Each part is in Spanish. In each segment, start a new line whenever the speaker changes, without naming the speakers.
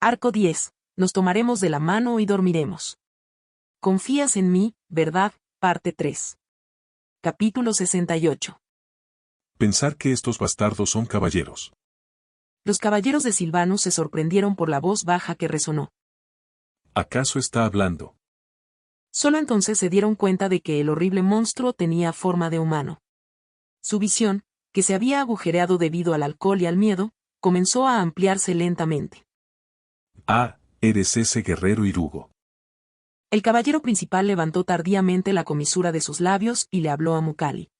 Arco 10. Nos tomaremos de la mano y dormiremos. Confías en mí, ¿verdad? Parte 3. Capítulo 68.
Pensar que estos bastardos son caballeros.
Los caballeros de Silvanus se sorprendieron por la voz baja que resonó.
¿Acaso está hablando?
Solo entonces se dieron cuenta de que el horrible monstruo tenía forma de humano. Su visión, que se había agujereado debido al alcohol y al miedo, comenzó a ampliarse lentamente.
Ah, eres ese guerrero Irugo.
El caballero principal levantó tardíamente la comisura de sus labios y le habló a Mucali.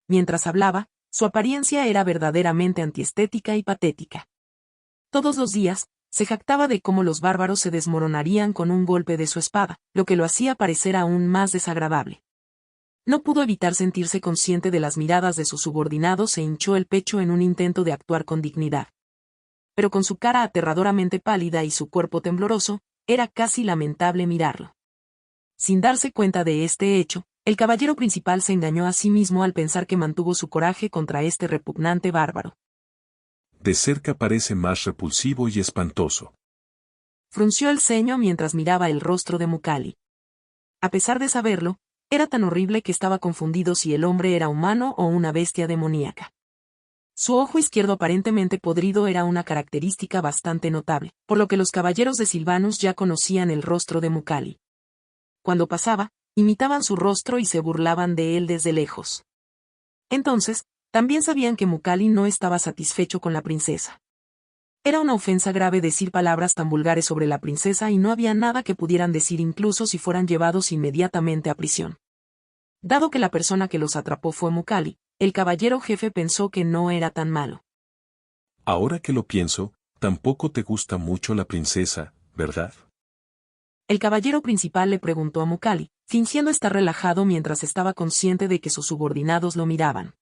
Mientras hablaba, su apariencia era verdaderamente antiestética y patética. Todos los días, se jactaba de cómo los bárbaros se desmoronarían con un golpe de su espada, lo que lo hacía parecer aún más desagradable. No pudo evitar sentirse consciente de las miradas de sus subordinados e hinchó el pecho en un intento de actuar con dignidad. Pero con su cara aterradoramente pálida y su cuerpo tembloroso, era casi lamentable mirarlo. Sin darse cuenta de este hecho, el caballero principal se engañó a sí mismo al pensar que mantuvo su coraje contra este repugnante bárbaro.
De cerca parece más repulsivo y espantoso.
Frunció el ceño mientras miraba el rostro de Mucali. A pesar de saberlo, era tan horrible que estaba confundido si el hombre era humano o una bestia demoníaca. Su ojo izquierdo aparentemente podrido era una característica bastante notable, por lo que los caballeros de Silvanus ya conocían el rostro de Mucali. Cuando pasaba, imitaban su rostro y se burlaban de él desde lejos. Entonces, también sabían que Mucali no estaba satisfecho con la princesa. Era una ofensa grave decir palabras tan vulgares sobre la princesa y no había nada que pudieran decir incluso si fueran llevados inmediatamente a prisión. Dado que la persona que los atrapó fue Mucali, el caballero jefe pensó que no era tan malo.
Ahora que lo pienso, tampoco te gusta mucho la princesa, ¿verdad?
El caballero principal le preguntó a Mucali, fingiendo estar relajado mientras estaba consciente de que sus subordinados lo miraban.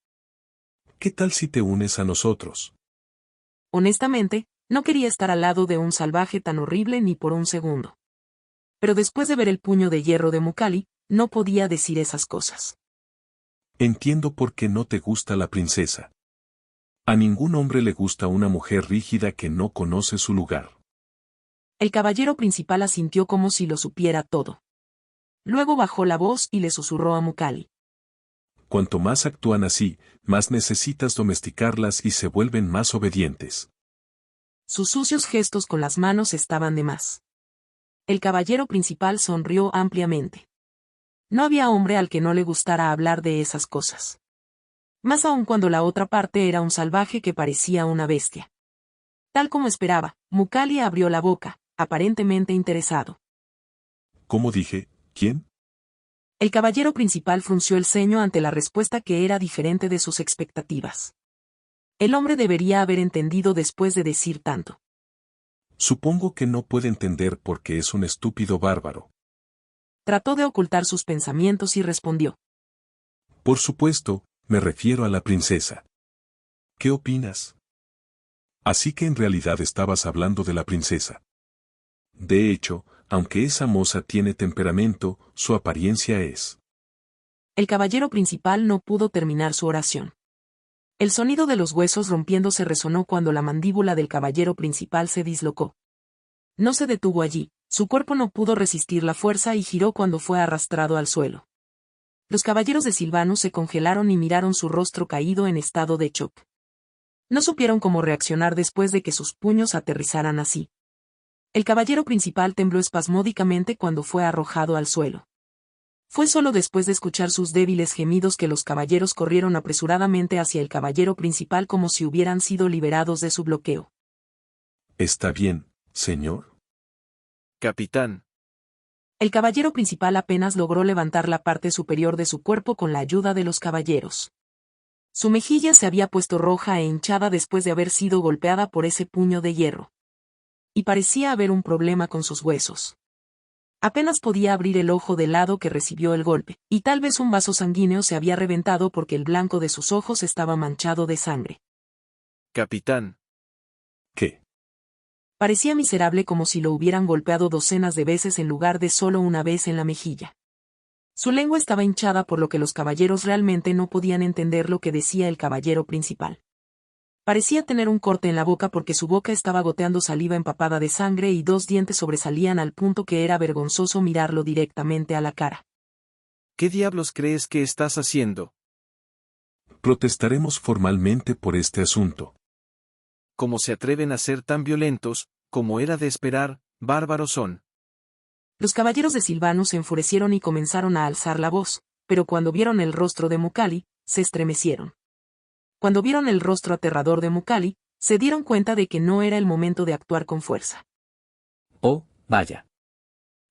¿Qué tal si te unes a nosotros?
Honestamente, no quería estar al lado de un salvaje tan horrible ni por un segundo. Pero después de ver el puño de hierro de Mucali, no podía decir esas cosas.
Entiendo por qué no te gusta la princesa. A ningún hombre le gusta una mujer rígida que no conoce su lugar.
El caballero principal asintió como si lo supiera todo. Luego bajó la voz y le susurró a Mucali.
Cuanto más actúan así, más necesitas domesticarlas y se vuelven más obedientes.
Sus sucios gestos con las manos estaban de más. El caballero principal sonrió ampliamente. No había hombre al que no le gustara hablar de esas cosas. Más aún cuando la otra parte era un salvaje que parecía una bestia. Tal como esperaba, Mucali abrió la boca, aparentemente interesado.
¿Cómo dije? ¿Quién?
El caballero principal frunció el ceño ante la respuesta que era diferente de sus expectativas. El hombre debería haber entendido después de decir tanto.
Supongo que no puede entender porque es un estúpido bárbaro.
Trató de ocultar sus pensamientos y respondió.
Por supuesto, me refiero a la princesa. ¿Qué opinas? Así que en realidad estabas hablando de la princesa. De hecho, aunque esa moza tiene temperamento, su apariencia es.
El caballero principal no pudo terminar su oración. El sonido de los huesos rompiéndose resonó cuando la mandíbula del caballero principal se dislocó. No se detuvo allí, su cuerpo no pudo resistir la fuerza y giró cuando fue arrastrado al suelo. Los caballeros de Silvanus se congelaron y miraron su rostro caído en estado de shock. No supieron cómo reaccionar después de que sus puños aterrizaran así. El caballero principal tembló espasmódicamente cuando fue arrojado al suelo. Fue solo después de escuchar sus débiles gemidos que los caballeros corrieron apresuradamente hacia el caballero principal como si hubieran sido liberados de su bloqueo.
¿Está bien, señor?
Capitán.
El caballero principal apenas logró levantar la parte superior de su cuerpo con la ayuda de los caballeros. Su mejilla se había puesto roja e hinchada después de haber sido golpeada por ese puño de hierro. Y parecía haber un problema con sus huesos. Apenas podía abrir el ojo del lado que recibió el golpe, y tal vez un vaso sanguíneo se había reventado porque el blanco de sus ojos estaba manchado de sangre.
Capitán.
¿Qué?
Parecía miserable como si lo hubieran golpeado docenas de veces en lugar de solo una vez en la mejilla. Su lengua estaba hinchada por lo que los caballeros realmente no podían entender lo que decía el caballero principal. Parecía tener un corte en la boca porque su boca estaba goteando saliva empapada de sangre y 2 dientes sobresalían al punto que era vergonzoso mirarlo directamente a la cara.
¿Qué diablos crees que estás haciendo?
Protestaremos formalmente por este asunto.
¿Cómo se atreven a ser tan violentos, como era de esperar, bárbaros son?
Los caballeros de Silvanus se enfurecieron y comenzaron a alzar la voz, pero cuando vieron el rostro de Mucali, se estremecieron. Cuando vieron el rostro aterrador de Mucali, se dieron cuenta de que no era el momento de actuar con fuerza.
Oh, vaya.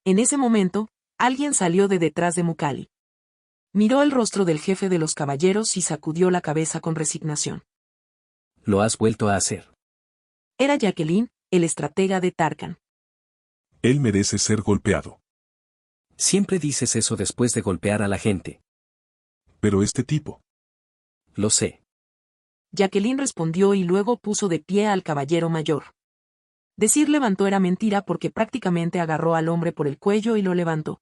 En ese momento, alguien salió de detrás de Mucali. Miró el rostro del jefe de los caballeros y sacudió la cabeza con resignación.
Lo has vuelto a hacer.
Era Jacqueline, el estratega de Tarkan.
Él merece ser golpeado.
Siempre dices eso después de golpear a la gente.
Pero este tipo.
Lo sé.
Jacqueline respondió y luego puso de pie al caballero mayor. Decir levantó era mentira porque prácticamente agarró al hombre por el cuello y lo levantó.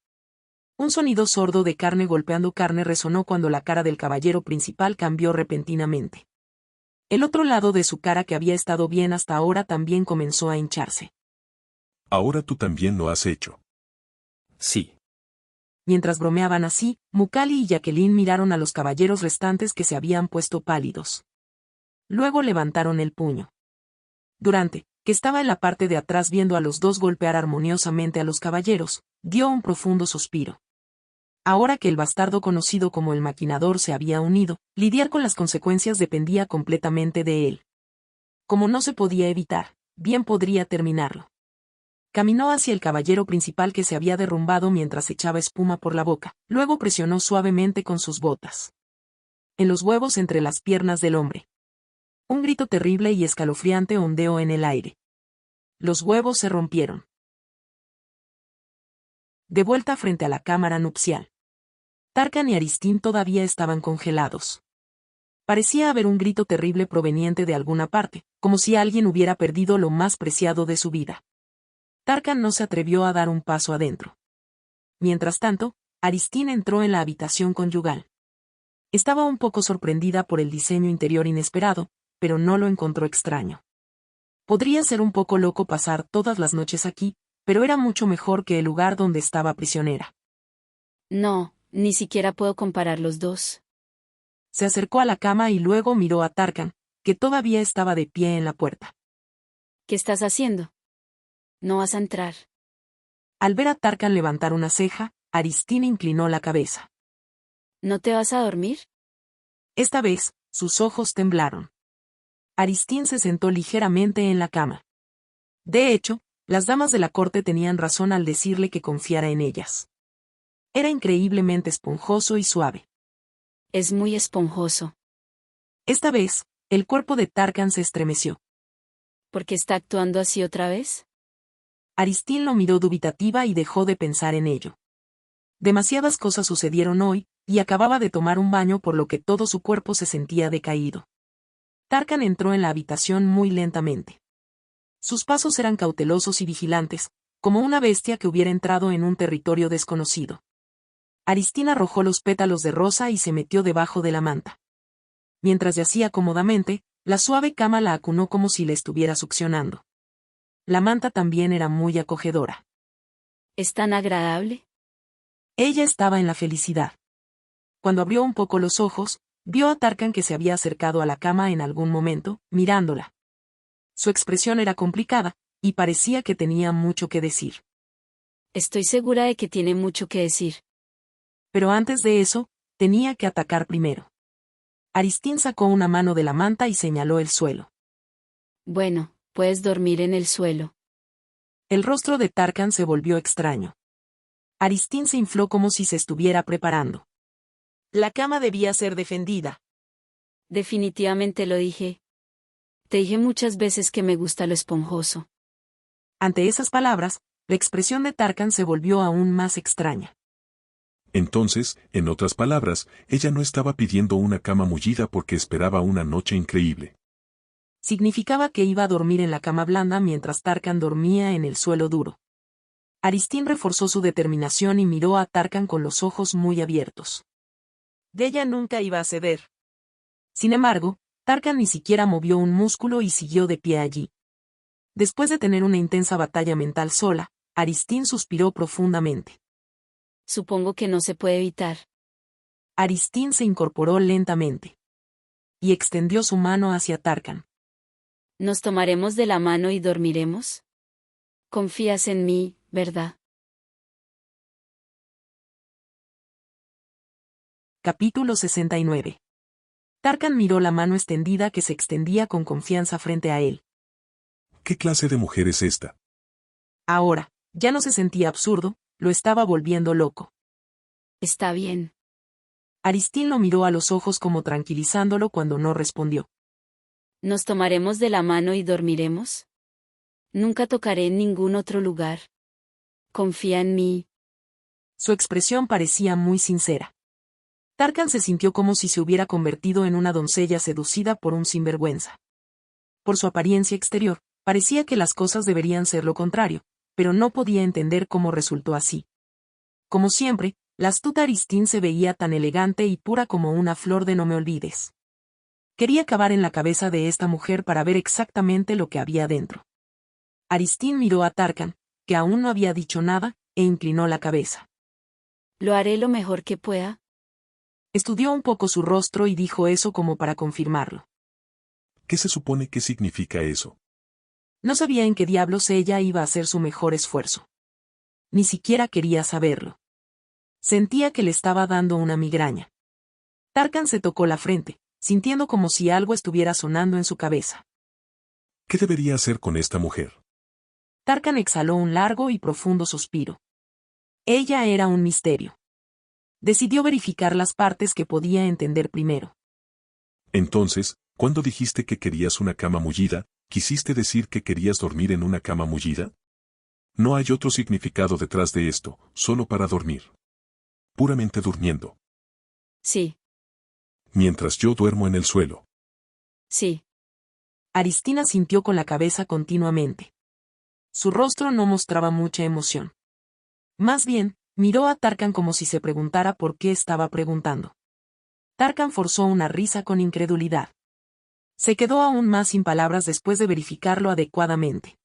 Un sonido sordo de carne golpeando carne resonó cuando la cara del caballero principal cambió repentinamente. El otro lado de su cara que había estado bien hasta ahora también comenzó a hincharse.
Ahora tú también lo has hecho.
Sí.
Mientras bromeaban así, Mucali y Jacqueline miraron a los caballeros restantes que se habían puesto pálidos. Luego levantaron el puño. Durante, que estaba en la parte de atrás viendo a los dos golpear armoniosamente a los caballeros, dio un profundo suspiro. Ahora que el bastardo conocido como el maquinador se había unido, lidiar con las consecuencias dependía completamente de él. Como no se podía evitar, bien podría terminarlo. Caminó hacia el caballero principal que se había derrumbado mientras echaba espuma por la boca, luego presionó suavemente con sus botas en los huevos entre las piernas del hombre. Un grito terrible y escalofriante ondeó en el aire. Los huevos se rompieron. De vuelta frente a la cámara nupcial. Tarkan y Aristín todavía estaban congelados. Parecía haber un grito terrible proveniente de alguna parte, como si alguien hubiera perdido lo más preciado de su vida. Tarkan no se atrevió a dar un paso adentro. Mientras tanto, Aristín entró en la habitación conyugal. Estaba un poco sorprendida por el diseño interior inesperado, pero no lo encontró extraño. Podría ser un poco loco pasar todas las noches aquí, pero era mucho mejor que el lugar donde estaba prisionera.
No, ni siquiera puedo comparar los dos.
Se acercó a la cama y luego miró a Tarkan, que todavía estaba de pie en la puerta.
¿Qué estás haciendo? No vas a entrar.
Al ver a Tarkan levantar una ceja, Aristín inclinó la cabeza.
¿No te vas a dormir?
Esta vez, sus ojos temblaron. Aristín se sentó ligeramente en la cama. De hecho, las damas de la corte tenían razón al decirle que confiara en ellas. Era increíblemente esponjoso y suave.
Es muy esponjoso.
Esta vez, el cuerpo de Tarkan se estremeció.
¿Por qué está actuando así otra vez?
Aristín lo miró dubitativa y dejó de pensar en ello. Demasiadas cosas sucedieron hoy, y acababa de tomar un baño por lo que todo su cuerpo se sentía decaído. Tarkan entró en la habitación muy lentamente. Sus pasos eran cautelosos y vigilantes, como una bestia que hubiera entrado en un territorio desconocido. Aristín arrojó los pétalos de rosa y se metió debajo de la manta. Mientras yacía cómodamente, la suave cama la acunó como si le estuviera succionando. La manta también era muy acogedora.
¿Es tan agradable?
Ella estaba en la felicidad. Cuando abrió un poco los ojos, vio a Tarkan que se había acercado a la cama en algún momento, mirándola. Su expresión era complicada, y parecía que tenía mucho que decir.
Estoy segura de que tiene mucho que decir.
Pero antes de eso, tenía que atacar primero. Aristín sacó una mano de la manta y señaló el suelo.
Bueno, puedes dormir en el suelo.
El rostro de Tarkan se volvió extraño. Aristín se infló como si se estuviera preparando. La cama debía ser defendida.
Definitivamente lo dije. Te dije muchas veces que me gusta lo esponjoso.
Ante esas palabras, la expresión de Tarkan se volvió aún más extraña.
Entonces, en otras palabras, ella no estaba pidiendo una cama mullida porque esperaba una noche increíble.
Significaba que iba a dormir en la cama blanda mientras Tarkan dormía en el suelo duro. Aristín reforzó su determinación y miró a Tarkan con los ojos muy abiertos. Ella nunca iba a ceder. Sin embargo, Tarkan ni siquiera movió un músculo y siguió de pie allí. Después de tener una intensa batalla mental sola, Aristín suspiró profundamente.
Supongo que no se puede evitar.
Aristín se incorporó lentamente. Y extendió su mano hacia Tarkan.
¿Nos tomaremos de la mano y dormiremos? Confías en mí, ¿verdad?
Capítulo 69. Tarkan miró la mano extendida que se extendía con confianza frente a él.
¿Qué clase de mujer es esta?
Ahora, ya no se sentía absurdo, lo estaba volviendo loco.
Está bien.
Aristín lo miró a los ojos como tranquilizándolo cuando no respondió.
¿Nos tomaremos de la mano y dormiremos? Nunca tocaré en ningún otro lugar. Confía en mí.
Su expresión parecía muy sincera. Tarkan se sintió como si se hubiera convertido en una doncella seducida por un sinvergüenza. Por su apariencia exterior, parecía que las cosas deberían ser lo contrario, pero no podía entender cómo resultó así. Como siempre, la astuta Aristín se veía tan elegante y pura como una flor de no me olvides. Quería cavar en la cabeza de esta mujer para ver exactamente lo que había dentro. Aristín miró a Tarkan, que aún no había dicho nada, e inclinó la cabeza.
Lo haré lo mejor que pueda.
Estudió un poco su rostro y dijo eso como para confirmarlo.
¿Qué se supone que significa eso?
No sabía en qué diablos ella iba a hacer su mejor esfuerzo. Ni siquiera quería saberlo. Sentía que le estaba dando una migraña. Tarkan se tocó la frente, sintiendo como si algo estuviera sonando en su cabeza.
¿Qué debería hacer con esta mujer?
Tarkan exhaló un largo y profundo suspiro. Ella era un misterio. Decidió verificar las partes que podía entender primero.
Entonces, ¿cuándo dijiste que querías una cama mullida, quisiste decir que querías dormir en una cama mullida? No hay otro significado detrás de esto, solo para dormir. Puramente durmiendo.
Sí.
Mientras yo duermo en el suelo.
Sí.
Aristina sintió con la cabeza continuamente. Su rostro no mostraba mucha emoción. Más bien, miró a Tarkan como si se preguntara por qué estaba preguntando. Tarkan forzó una risa con incredulidad. Se quedó aún más sin palabras después de verificarlo adecuadamente.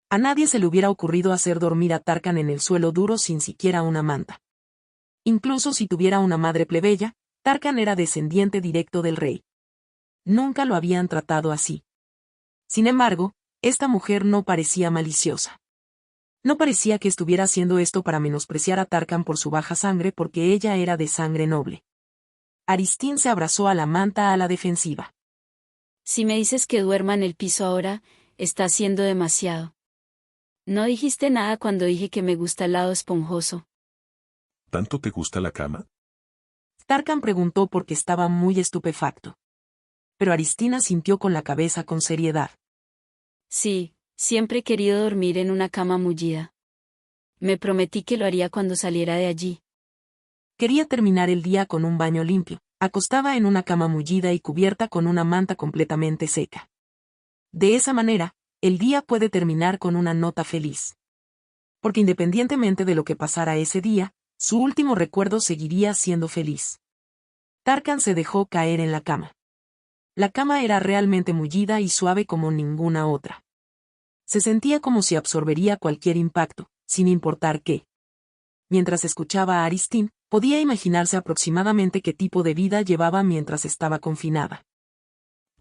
A nadie se le hubiera ocurrido hacer dormir a Tarkan en el suelo duro sin siquiera una manta. Incluso si tuviera una madre plebeya, Tarkan era descendiente directo del rey. Nunca lo habían tratado así. Sin embargo, esta mujer no parecía maliciosa. No parecía que estuviera haciendo esto para menospreciar a Tarkan por su baja sangre porque ella era de sangre noble. Aristín se abrazó a la manta a la defensiva.
Si me dices que duerma en el piso ahora, está haciendo demasiado. No dijiste nada cuando dije que me gusta el lado esponjoso.
¿Tanto te gusta la cama?
Tarkan preguntó porque estaba muy estupefacto. Pero Aristina sintió con la cabeza con seriedad.
Sí, siempre he querido dormir en una cama mullida. Me prometí que lo haría cuando saliera de allí.
Quería terminar el día con un baño limpio, acostada en una cama mullida y cubierta con una manta completamente seca. De esa manera, el día puede terminar con una nota feliz. Porque independientemente de lo que pasara ese día, su último recuerdo seguiría siendo feliz. Tarkan se dejó caer en la cama. La cama era realmente mullida y suave como ninguna otra. Se sentía como si absorbería cualquier impacto, sin importar qué. Mientras escuchaba a Aristín, podía imaginarse aproximadamente qué tipo de vida llevaba mientras estaba confinada.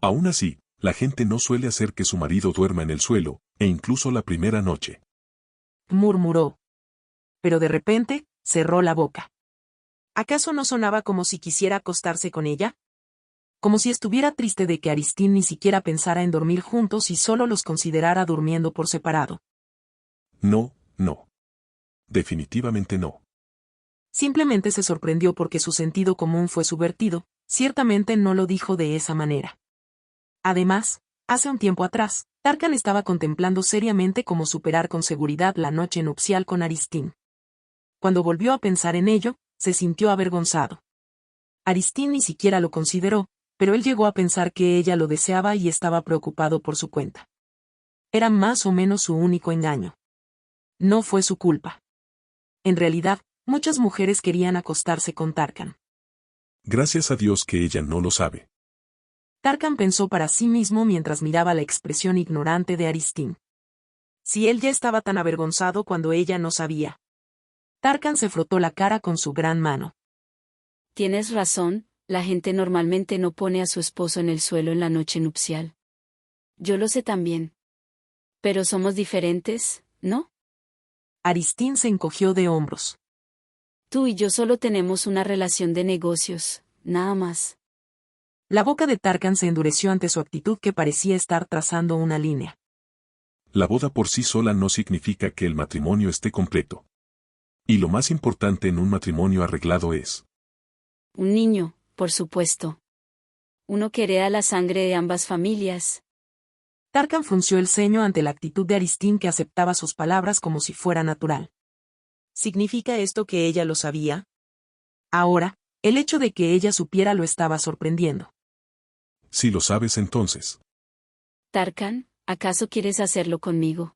Aún así, la gente no suele hacer que su marido duerma en el suelo, e incluso la primera noche.
Murmuró. Pero de repente, cerró la boca. ¿Acaso no sonaba como si quisiera acostarse con ella? Como si estuviera triste de que Aristín ni siquiera pensara en dormir juntos y solo los considerara durmiendo por separado.
No, no. Definitivamente no.
Simplemente se sorprendió porque su sentido común fue subvertido, ciertamente no lo dijo de esa manera. Además, hace un tiempo atrás, Tarkan estaba contemplando seriamente cómo superar con seguridad la noche nupcial con Aristín. Cuando volvió a pensar en ello, se sintió avergonzado. Aristín ni siquiera lo consideró, pero él llegó a pensar que ella lo deseaba y estaba preocupado por su cuenta. Era más o menos su único engaño. No fue su culpa. En realidad, muchas mujeres querían acostarse con Tarkan.
Gracias a Dios que ella no lo sabe.
Tarkan pensó para sí mismo mientras miraba la expresión ignorante de Aristín. Si él ya estaba tan avergonzado cuando ella no sabía. Tarkan se frotó la cara con su gran mano.
Tienes razón, la gente normalmente no pone a su esposo en el suelo en la noche nupcial. Yo lo sé también. Pero somos diferentes, ¿no?
Aristín se encogió de hombros.
Tú y yo solo tenemos una relación de negocios, nada más.
La boca de Tarkan se endureció ante su actitud que parecía estar trazando una línea.
La boda por sí sola no significa que el matrimonio esté completo. Y lo más importante en un matrimonio arreglado es
Un niño, por supuesto. Uno que hereda la sangre de ambas familias.
Tarkan frunció el ceño ante la actitud de Aristín que aceptaba sus palabras como si fuera natural. ¿Significa esto que ella lo sabía? Ahora, el hecho de que ella supiera lo estaba sorprendiendo.
Si lo sabes entonces.
Tarkan, ¿acaso quieres hacerlo conmigo?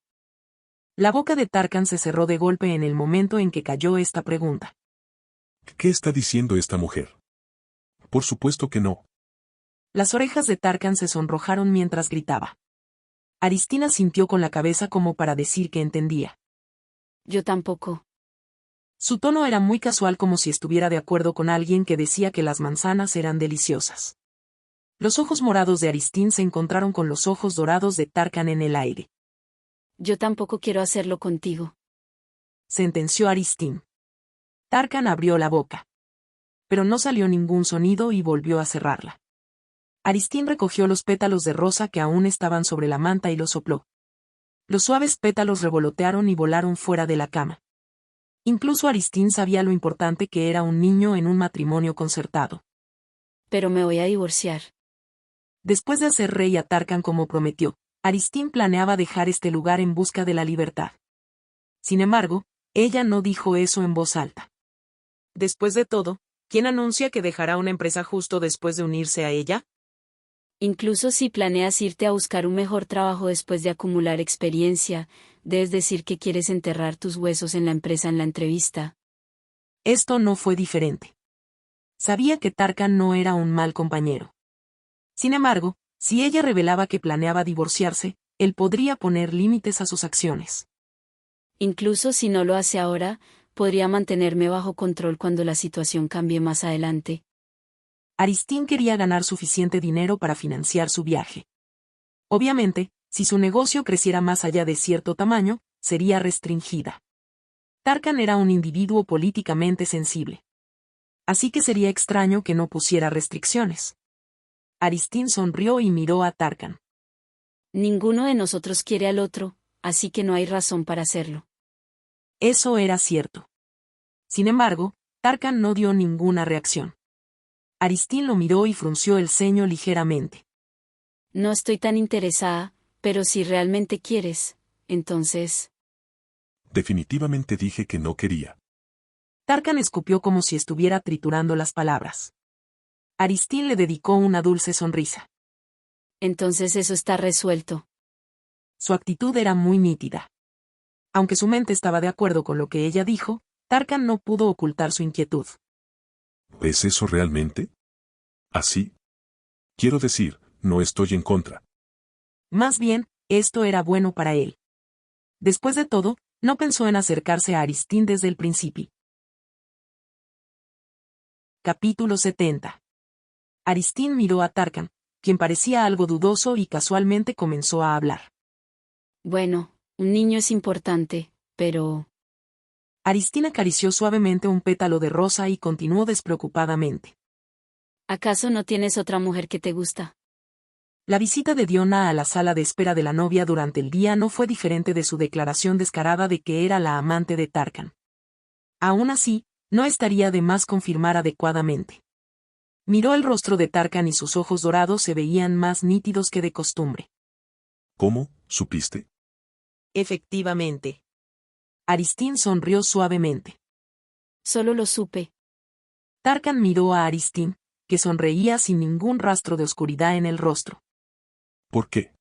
La boca de Tarkan se cerró de golpe en el momento en que cayó esta pregunta.
¿Qué está diciendo esta mujer? Por supuesto que no.
Las orejas de Tarkan se sonrojaron mientras gritaba. Aristina sintió con la cabeza como para decir que entendía.
Yo tampoco.
Su tono era muy casual como si estuviera de acuerdo con alguien que decía que las manzanas eran deliciosas. Los ojos morados de Aristín se encontraron con los ojos dorados de Tarkan en el aire.
Yo tampoco quiero hacerlo contigo.
Sentenció Aristín. Tarkan abrió la boca. Pero no salió ningún sonido y volvió a cerrarla. Aristín recogió los pétalos de rosa que aún estaban sobre la manta y los sopló. Los suaves pétalos revolotearon y volaron fuera de la cama. Incluso Aristín sabía lo importante que era un niño en un matrimonio concertado.
Pero me voy a divorciar.
Después de hacer rey a Tarkan como prometió, Aristín planeaba dejar este lugar en busca de la libertad. Sin embargo, ella no dijo eso en voz alta. Después de todo, ¿quién anuncia que dejará una empresa justo después de unirse a ella?
Incluso si planeas irte a buscar un mejor trabajo después de acumular experiencia, debes decir que quieres enterrar tus huesos en la empresa en la entrevista.
Esto no fue diferente. Sabía que Tarkan no era un mal compañero. Sin embargo, si ella revelaba que planeaba divorciarse, él podría poner límites a sus acciones.
Incluso si no lo hace ahora, podría mantenerme bajo control cuando la situación cambie más adelante.
Aristín quería ganar suficiente dinero para financiar su viaje. Obviamente, si su negocio creciera más allá de cierto tamaño, sería restringida. Tarkan era un individuo políticamente sensible. Así que sería extraño que no pusiera restricciones. Aristín sonrió y miró a Tarkan.
Ninguno de nosotros quiere al otro, así que no hay razón para hacerlo.
Eso era cierto. Sin embargo, Tarkan no dio ninguna reacción. Aristín lo miró y frunció el ceño ligeramente.
No estoy tan interesada, pero si realmente quieres, entonces...
Definitivamente dije que no quería.
Tarkan escupió como si estuviera triturando las palabras. Aristín le dedicó una dulce sonrisa.
Entonces eso está resuelto.
Su actitud era muy nítida. Aunque su mente estaba de acuerdo con lo que ella dijo, Tarkan no pudo ocultar su inquietud.
¿Es eso realmente? ¿Así? Quiero decir, no estoy en contra.
Más bien, esto era bueno para él. Después de todo, no pensó en acercarse a Aristín desde el principio. Capítulo 70. Aristín miró a Tarkan, quien parecía algo dudoso y casualmente comenzó a hablar.
Bueno, un niño es importante, pero...
Aristín acarició suavemente un pétalo de rosa y continuó despreocupadamente.
¿Acaso no tienes otra mujer que te gusta?
La visita de Diona a la sala de espera de la novia durante el día no fue diferente de su declaración descarada de que era la amante de Tarkan. Aún así, no estaría de más confirmar adecuadamente. Miró el rostro de Tarkan y sus ojos dorados se veían más nítidos que de costumbre.
¿Cómo? ¿Supiste?
Efectivamente. Aristín sonrió suavemente.
Solo lo supe.
Tarkan miró a Aristín, que sonreía sin ningún rastro de oscuridad en el rostro.
¿Por qué?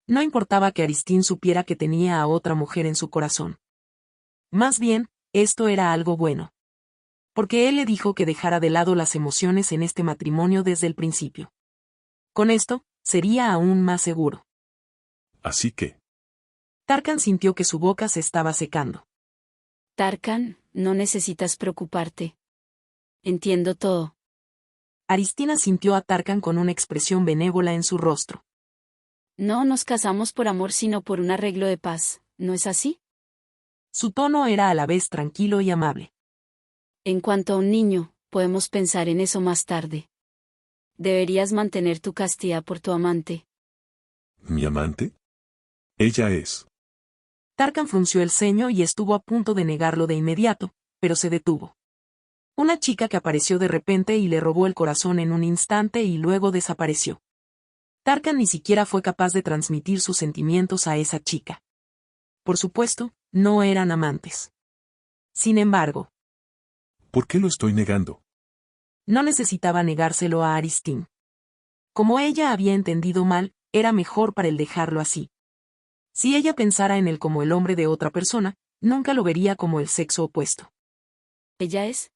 No importaba que Aristín supiera que tenía a otra mujer en su corazón. Más bien, esto era algo bueno. Porque él le dijo que dejara de lado las emociones en este matrimonio desde el principio. Con esto, sería aún más seguro.
Así que,
Tarkan sintió que su boca se estaba secando.
Tarkan, no necesitas preocuparte. Entiendo todo.
Aristina sintió a Tarkan con una expresión benévola en su rostro.
No nos casamos por amor sino por un arreglo de paz, ¿no es así?
Su tono era a la vez tranquilo y amable.
En cuanto a un niño, podemos pensar en eso más tarde. Deberías mantener tu castidad por tu amante.
¿mi amante? Ella es.
Tarkan frunció el ceño y estuvo a punto de negarlo de inmediato, pero se detuvo. Una chica que apareció de repente y le robó el corazón en un instante y luego desapareció. Tarkan ni siquiera fue capaz de transmitir sus sentimientos a esa chica. Por supuesto, no eran amantes. Sin embargo,
¿Por qué lo estoy negando?
no necesitaba negárselo a Aristín. Como ella había entendido mal, era mejor para él dejarlo así. Si ella pensara en él como el hombre de otra persona, nunca lo vería como el sexo opuesto.
¿Ella es?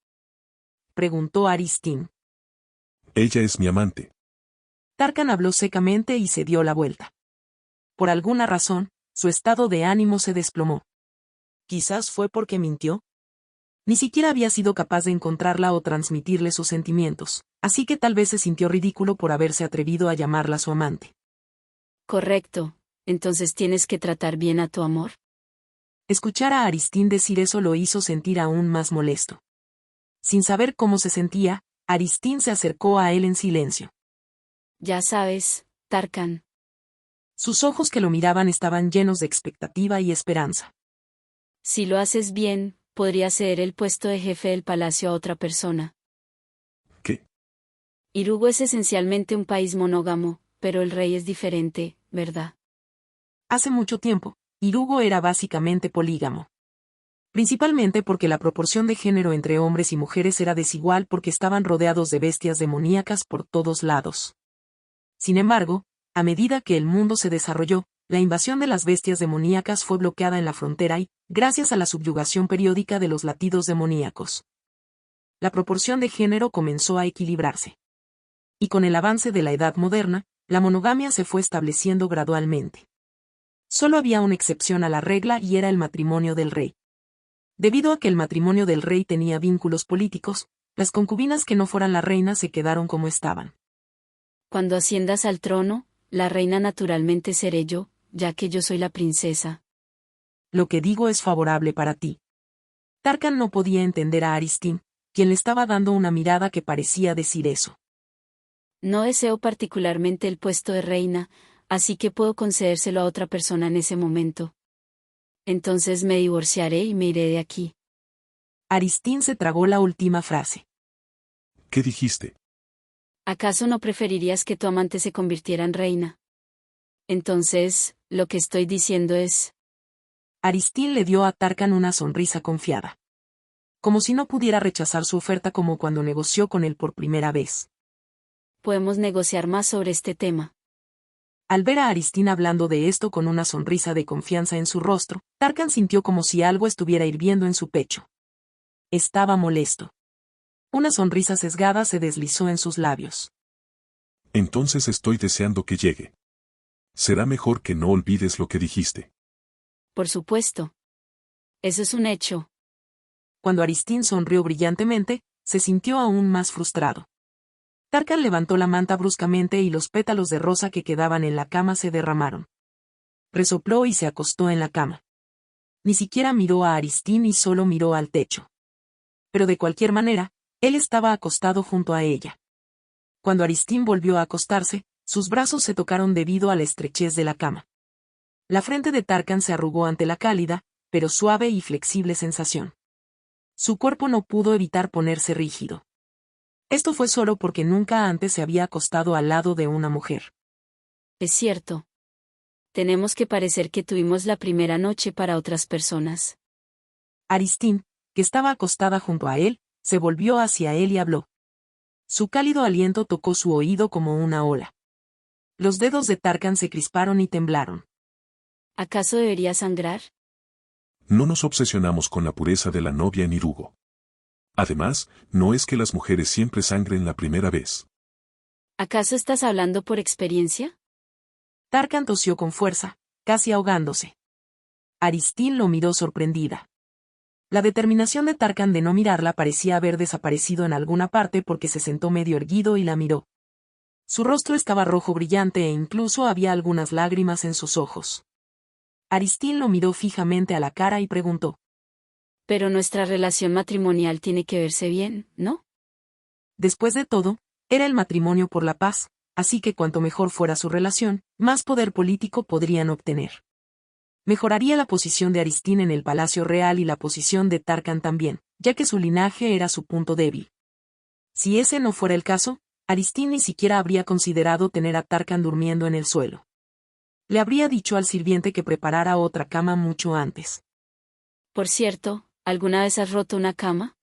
Preguntó Aristín.
Ella es mi amante.
Tarkan habló secamente y se dio la vuelta. Por alguna razón, su estado de ánimo se desplomó. Quizás fue porque mintió. Ni siquiera había sido capaz de encontrarla o transmitirle sus sentimientos, así que tal vez se sintió ridículo por haberse atrevido a llamarla su amante.
Correcto. Entonces tienes que tratar bien a tu amor.
Escuchar a Aristín decir eso lo hizo sentir aún más molesto. Sin saber cómo se sentía, Aristín se acercó a él en silencio.
Ya sabes, Tarkan.
Sus ojos que lo miraban estaban llenos de expectativa y esperanza.
Si lo haces bien, podría ceder el puesto de jefe del palacio a otra persona.
¿Qué?
Irugo es esencialmente un país monógamo, pero el rey es diferente, ¿verdad?
Hace mucho tiempo, Irugo era básicamente polígamo. Principalmente porque la proporción de género entre hombres y mujeres era desigual porque estaban rodeados de bestias demoníacas por todos lados. Sin embargo, a medida que el mundo se desarrolló, la invasión de las bestias demoníacas fue bloqueada en la frontera y, gracias a la subyugación periódica de los latidos demoníacos, la proporción de género comenzó a equilibrarse. Y con el avance de la edad moderna, la monogamia se fue estableciendo gradualmente. Solo había una excepción a la regla y era el matrimonio del rey. Debido a que el matrimonio del rey tenía vínculos políticos, las concubinas que no fueran la reina se quedaron como estaban.
Cuando asciendas al trono, la reina naturalmente seré yo, ya que yo soy la princesa.
Lo que digo es favorable para ti. Tarkan no podía entender a Aristín, quien le estaba dando una mirada que parecía decir eso.
No deseo particularmente el puesto de reina, así que puedo concedérselo a otra persona en ese momento. Entonces me divorciaré y me iré de aquí.
Aristín se tragó la última frase.
¿Qué dijiste?
¿Acaso no preferirías que tu amante se convirtiera en reina? Entonces, lo que estoy diciendo es...
Aristín le dio a Tarkan una sonrisa confiada. Como si no pudiera rechazar su oferta como cuando negoció con él por primera vez.
Podemos negociar más sobre este tema.
Al ver a Aristín hablando de esto con una sonrisa de confianza en su rostro, Tarkan sintió como si algo estuviera hirviendo en su pecho. Estaba molesto. Una sonrisa sesgada se deslizó en sus labios.
Entonces estoy deseando que llegue. Será mejor que no olvides lo que dijiste.
Por supuesto. Eso es un hecho.
Cuando Aristín sonrió brillantemente, se sintió aún más frustrado. Tarkan levantó la manta bruscamente y los pétalos de rosa que quedaban en la cama se derramaron. Resopló y se acostó en la cama. Ni siquiera miró a Aristín y solo miró al techo. Pero de cualquier manera, él estaba acostado junto a ella. Cuando Aristín volvió a acostarse, sus brazos se tocaron debido a la estrechez de la cama. La frente de Tarkan se arrugó ante la cálida, pero suave y flexible sensación. Su cuerpo no pudo evitar ponerse rígido. Esto fue solo porque nunca antes se había acostado al lado de una mujer.
Es cierto. Tenemos que parecer que tuvimos la primera noche para otras personas.
Aristín, que estaba acostada junto a él, se volvió hacia él y habló. Su cálido aliento tocó su oído como una ola. Los dedos de Tarkan se crisparon y temblaron.
¿Acaso debería sangrar?
No nos obsesionamos con la pureza de la novia en Irugo. Además, no es que las mujeres siempre sangren la primera vez.
¿Acaso estás hablando por experiencia?
Tarkan tosió con fuerza, casi ahogándose. Aristín lo miró sorprendida. La determinación de Tarkan de no mirarla parecía haber desaparecido en alguna parte porque se sentó medio erguido y la miró. Su rostro estaba rojo brillante e incluso había algunas lágrimas en sus ojos. Aristín lo miró fijamente a la cara y preguntó.
Pero nuestra relación matrimonial tiene que verse bien, ¿no?
Después de todo, era el matrimonio por la paz, así que cuanto mejor fuera su relación, más poder político podrían obtener. Mejoraría la posición de Aristín en el Palacio Real y la posición de Tarkan también, ya que su linaje era su punto débil. Si ese no fuera el caso, Aristín ni siquiera habría considerado tener a Tarkan durmiendo en el suelo. Le habría dicho al sirviente que preparara otra cama mucho antes.
Por cierto, ¿alguna vez has roto una cama?